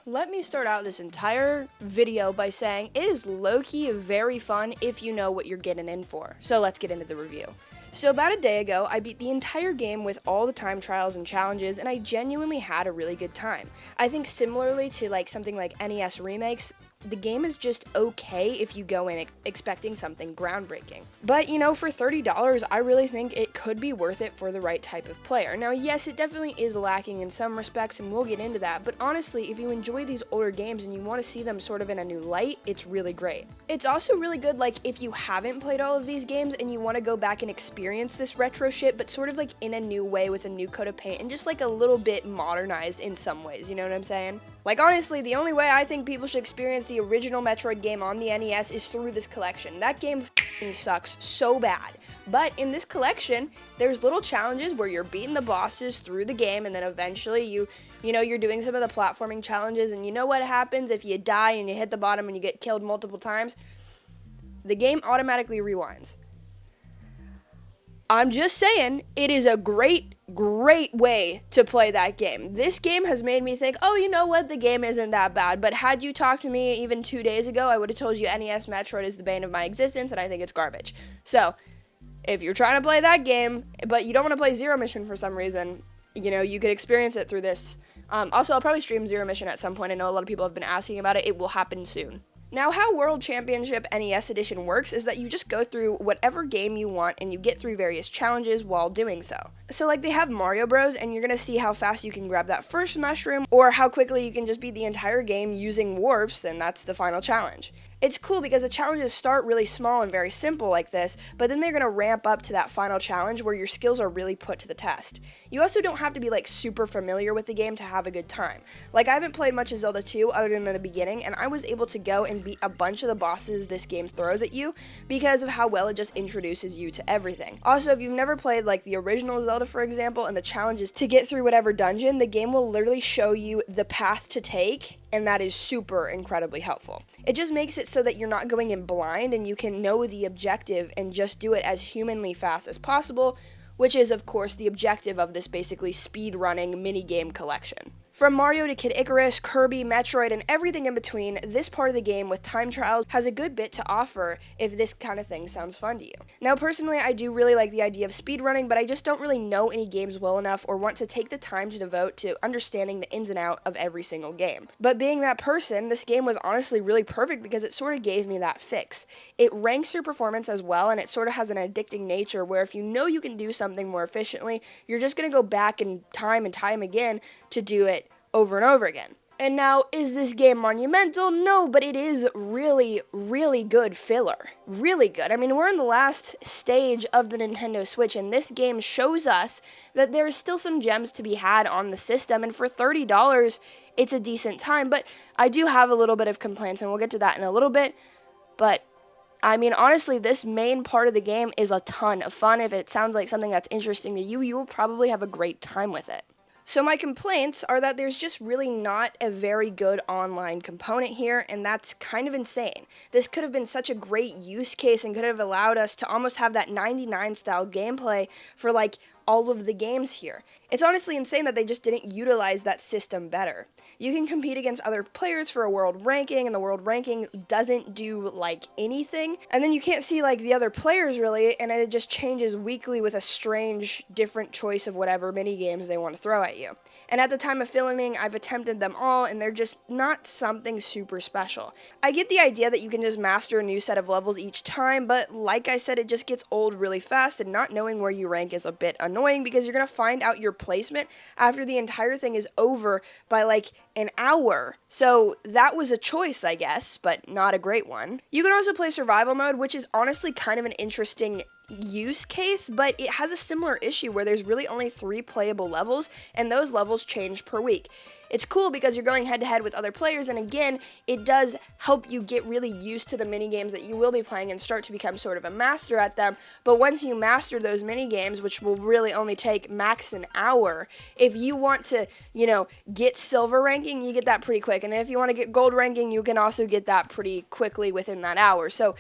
Let me start out this entire video by saying it is low-key very fun if you know what you're getting in for. So let's get into the review. So about a day ago, I beat the entire game with all the time trials and challenges, and I genuinely had a really good time. I think similarly to something like NES remakes, the game is just okay if you go in expecting something groundbreaking. But for $30, I really think it could be worth it for the right type of player. Now, yes, it definitely is lacking in some respects, and we'll get into that, but honestly, if you enjoy these older games and you want to see them sort of in a new light, it's really great. It's also really good, if you haven't played all of these games and you want to go back and experience this retro shit, but sort of in a new way with a new coat of paint and just a little bit modernized in some ways, you know what I'm saying? Honestly, the only way I think people should experience the original Metroid game on the NES is through this collection. That game f***ing sucks so bad. But in this collection, there's little challenges where you're beating the bosses through the game, and then eventually you're doing some of the platforming challenges, and you know what happens if you die and you hit the bottom and you get killed multiple times? The game automatically rewinds. I'm just saying, it is a great way to play that game. This game has made me think, oh, you know what, the game isn't that bad, but had you talked to me even 2 days ago, I would have told you NES Metroid is the bane of my existence, and I think it's garbage. So, if you're trying to play that game, but you don't want to play Zero Mission for some reason, you could experience it through this. Also, I'll probably stream Zero Mission at some point. I know a lot of people have been asking about it. It will happen soon. Now, how World Championship NES Edition works is that you just go through whatever game you want and you get through various challenges while doing so. So they have Mario Bros, and you're gonna see how fast you can grab that first mushroom or how quickly you can just beat the entire game using warps, then that's the final challenge. It's cool because the challenges start really small and very simple like this, but then they're gonna ramp up to that final challenge where your skills are really put to the test. You also don't have to be super familiar with the game to have a good time. I haven't played much of Zelda 2 other than the beginning, and I was able to go and beat a bunch of the bosses this game throws at you because of how well it just introduces you to everything. Also, if you've never played the original Zelda, for example, and the challenges to get through whatever dungeon, the game will literally show you the path to take, and that is super incredibly helpful. It just makes it so that you're not going in blind and you can know the objective and just do it as humanly fast as possible, which is, of course, the objective of this basically speedrunning minigame collection. From Mario to Kid Icarus, Kirby, Metroid, and everything in between, this part of the game with time trials has a good bit to offer if this kind of thing sounds fun to you. Now, personally, I do really like the idea of speedrunning, but I just don't really know any games well enough or want to take the time to devote to understanding the ins and outs of every single game. But being that person, this game was honestly really perfect because it sort of gave me that fix. It ranks your performance as well, and it sort of has an addicting nature where if you know you can do something more efficiently, you're just going to go back and time again to do it over and over again. And now, is this game monumental? No, but it is really, really good filler. Really good. I mean, we're in the last stage of the Nintendo Switch, and this game shows us that there's still some gems to be had on the system, and for $30, it's a decent time. But I do have a little bit of complaints, and we'll get to that in a little bit. But I mean, honestly, this main part of the game is a ton of fun. If it sounds like something that's interesting to you, you will probably have a great time with it. So my complaints are that there's just really not a very good online component here, and that's kind of insane. This could have been such a great use case and could have allowed us to almost have that 99 style gameplay for all of the games here. It's honestly insane that they just didn't utilize that system better. You can compete against other players for a world ranking, and the world ranking doesn't do anything. And then you can't see the other players really, and it just changes weekly with a strange, different choice of whatever mini games they want to throw at you. And at the time of filming, I've attempted them all, and they're just not something super special. I get the idea that you can just master a new set of levels each time, but like I said, it just gets old really fast, and not knowing where you rank is a bit annoying because you're going to find out your placement after the entire thing is over by an hour. So that was a choice, I guess, but not a great one. You can also play survival mode, which is honestly kind of an interesting use case, but it has a similar issue where there's really only 3 playable levels, and those levels change per week. It's cool because you're going head-to-head with other players, and again, it does help you get really used to the minigames that you will be playing and start to become sort of a master at them, but once you master those minigames, which will really only take max an hour, if you want to, get silver ranking, you get that pretty quick, and if you want to get gold ranking, you can also get that pretty quickly within that hour. So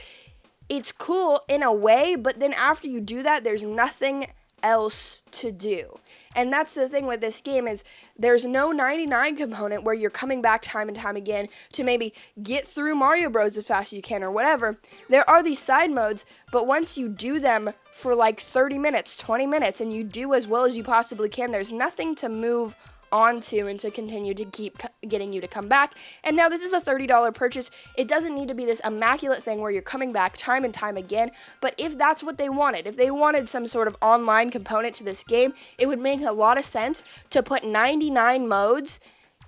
it's cool in a way, but then after you do that, there's nothing else to do. And that's the thing with this game is there's no 99 component where you're coming back time and time again to maybe get through Mario Bros as fast as you can or whatever. There are these side modes, but once you do them for like 30 minutes, 20 minutes, and you do as well as you possibly can, there's nothing to move onto and to continue to keep getting you to come back. And now this is a $30 purchase. It doesn't need to be this immaculate thing where you're coming back time and time again, but if that's what they wanted, if they wanted some sort of online component to this game, it would make a lot of sense to put 99 modes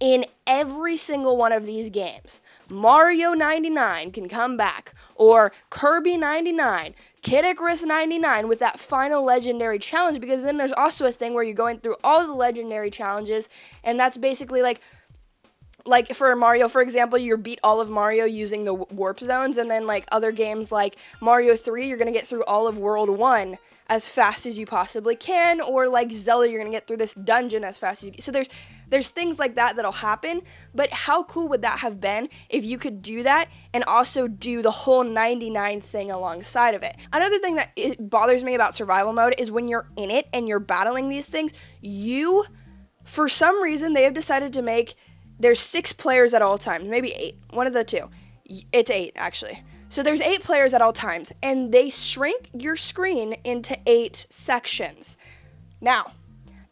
in every single one of these games. Mario 99 can come back, or Kirby 99, Kid Icarus 99 with that final legendary challenge, because then there's also a thing where you're going through all the legendary challenges, and that's basically like for Mario, for example, you beat all of Mario using the warp zones, and then like other games like Mario 3, you're going to get through all of World 1 as fast as you possibly can, or like Zelda, you're going to get through this dungeon as fast as you can. So there's things like that that'll happen, but how cool would that have been if you could do that and also do the whole 99 thing alongside of it? Another thing that it bothers me about survival mode is when you're in it and you're battling these things, for some reason, they have decided to make, there's 6 players at all times, maybe 8, one of the two. It's 8, actually. So there's 8 players at all times, and they shrink your screen into 8 sections. Now,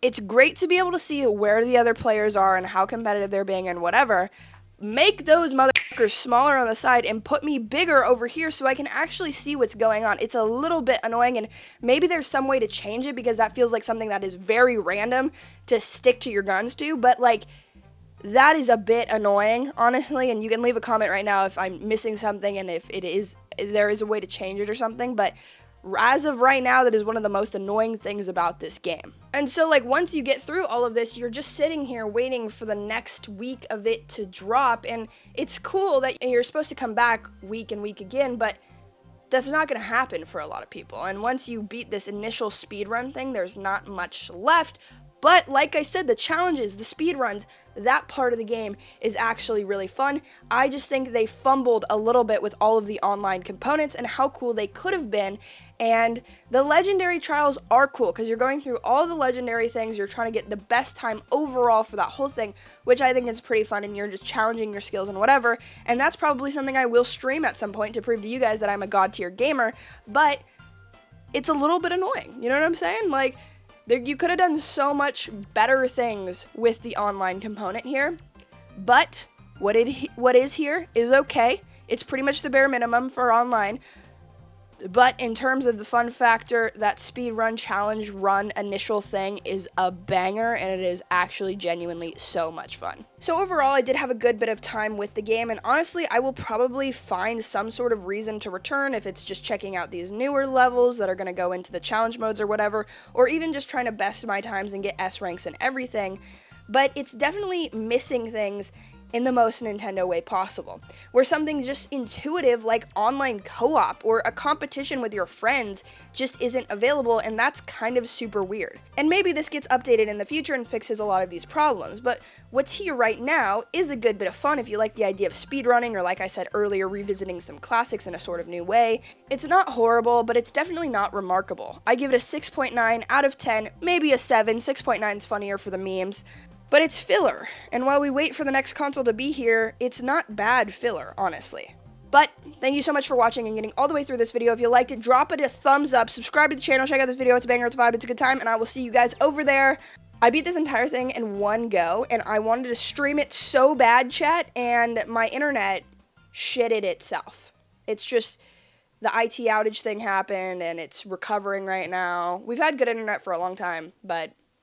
it's great to be able to see where the other players are and how competitive they're being and whatever. Make those motherfuckers smaller on the side and put me bigger over here so I can actually see what's going on. It's a little bit annoying, and maybe there's some way to change it, because that feels like something that is very random to stick to your guns to, but like, that is a bit annoying, honestly, and you can leave a comment right now if I'm missing something and if there is a way to change it or something, but as of right now, that is one of the most annoying things about this game. And so, like, once you get through all of this, you're just sitting here waiting for the next week of it to drop, and it's cool that you're supposed to come back week and week again, but that's not going to happen for a lot of people, and once you beat this initial speedrun thing, there's not much left. But like I said, the challenges, the speedruns, that part of the game is actually really fun. I just think they fumbled a little bit with all of the online components and how cool they could have been. And the legendary trials are cool because you're going through all the legendary things. You're trying to get the best time overall for that whole thing, which I think is pretty fun, and you're just challenging your skills and whatever. And that's probably something I will stream at some point to prove to you guys that I'm a god tier gamer. But it's a little bit annoying. You know what I'm saying? Like, you could have done so much better things with the online component here, but what is here is okay. It's pretty much the bare minimum for online, but in terms of the fun factor, that speedrun challenge run initial thing is a banger, and it is actually genuinely so much fun. So overall, I did have a good bit of time with the game, and honestly, I will probably find some sort of reason to return, if it's just checking out these newer levels that are going to go into the challenge modes or whatever, or even just trying to best my times and get S ranks and everything. But it's definitely missing things in the most Nintendo way possible, where something just intuitive like online co-op or a competition with your friends just isn't available, and that's kind of super weird. And maybe this gets updated in the future and fixes a lot of these problems, but what's here right now is a good bit of fun if you like the idea of speedrunning, or like I said earlier, revisiting some classics in a sort of new way. It's not horrible, but it's definitely not remarkable. I give it a 6.9 out of 10, maybe a 7. 6.9 is funnier for the memes. But it's filler, and while we wait for the next console to be here, it's not bad filler, honestly. But thank you so much for watching and getting all the way through this video. If you liked it, drop it a thumbs up, subscribe to the channel, check out this video. It's a banger, it's a vibe, it's a good time, and I will see you guys over there. I beat this entire thing in one go, and I wanted to stream it so bad, chat, and my internet shitted itself. It's just, the IT outage thing happened, and it's recovering right now. We've had good internet for a long time, but